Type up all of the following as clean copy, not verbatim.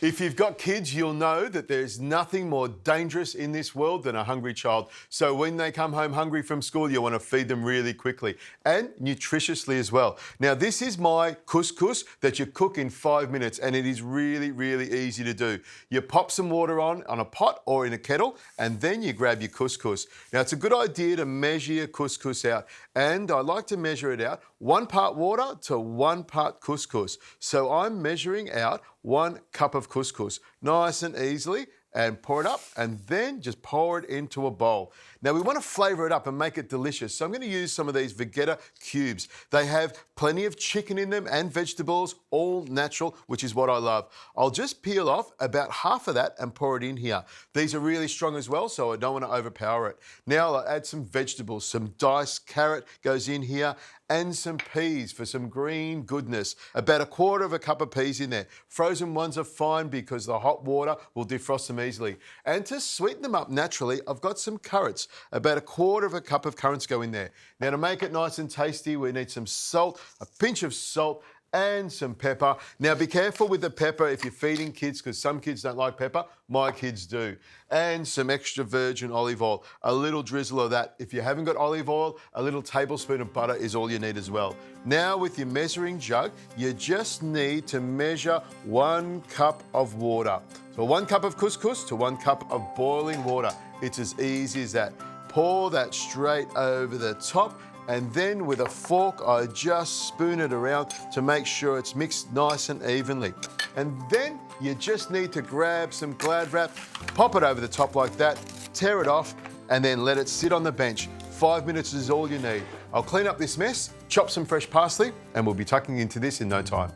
If you've got kids, you'll know that there's nothing more dangerous in this world than a hungry child. So when they come home hungry from school, you want to feed them really quickly and nutritiously as well. Now, this is my couscous that you cook in 5 minutes, and it is really, really easy to do. You pop some water on a pot or in a kettle, and then you grab your couscous. Now, it's a good idea to measure your couscous out, and I like to measure it out 1 part water to 1 part couscous. So I'm measuring out 1 cup of couscous, nice and easily, and pour it up, and then just pour it into a bowl. Now, we want to flavour it up and make it delicious, so I'm going to use some of these vegeta cubes. They have plenty of chicken in them and vegetables, all natural, which is what I love. I'll just peel off about half of that and pour it in here. These are really strong as well, so I don't want to overpower it. Now I'll add some vegetables. Some diced carrot goes in here, and some peas for some green goodness. About 1/4 cup of peas in there. Frozen ones are fine because the hot water will defrost them easily. And to sweeten them up naturally, I've got some currants. About 1/4 cup of currants go in there. Now, to make it nice and tasty, we need some salt, a pinch of salt, and some pepper. Now, be careful with the pepper if you're feeding kids, because some kids don't like pepper. My kids do. And some extra virgin olive oil, a little drizzle of that. If you haven't got olive oil, a little tablespoon of butter is all you need as well. Now, with your measuring jug, you just need to measure 1 cup of water. So 1 cup of couscous to 1 cup of boiling water. It's as easy as that. Pour that straight over the top, and then with a fork, I just spoon it around to make sure it's mixed nice and evenly. And then you just need to grab some Glad wrap, pop it over the top like that, tear it off, and then let it sit on the bench. 5 minutes is all you need. I'll clean up this mess, chop some fresh parsley, and we'll be tucking into this in no time.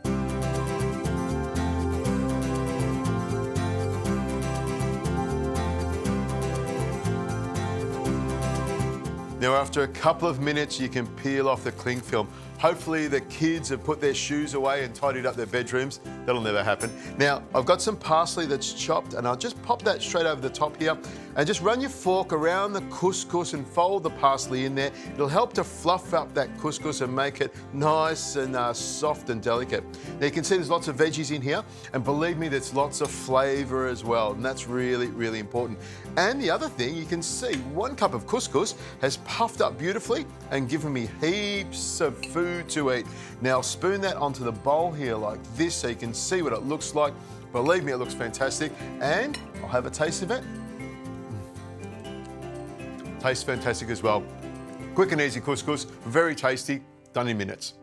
Now, after a couple of minutes, you can peel off the cling film. Hopefully the kids have put their shoes away and tidied up their bedrooms. That'll never happen. Now, I've got some parsley that's chopped, and I'll just pop that straight over the top here, and just run your fork around the couscous and fold the parsley in there. It'll help to fluff up that couscous and make it nice and soft and delicate. Now, you can see there's lots of veggies in here, and believe me, there's lots of flavour as well, and that's really, really important. And the other thing, you can see 1 cup of couscous has puffed up beautifully and given me heaps of food to eat. Now, spoon that onto the bowl here like this so you can see what it looks like. Believe me, it looks fantastic, and I'll have a taste of it. Tastes fantastic as well. Quick and easy couscous, very tasty, done in minutes.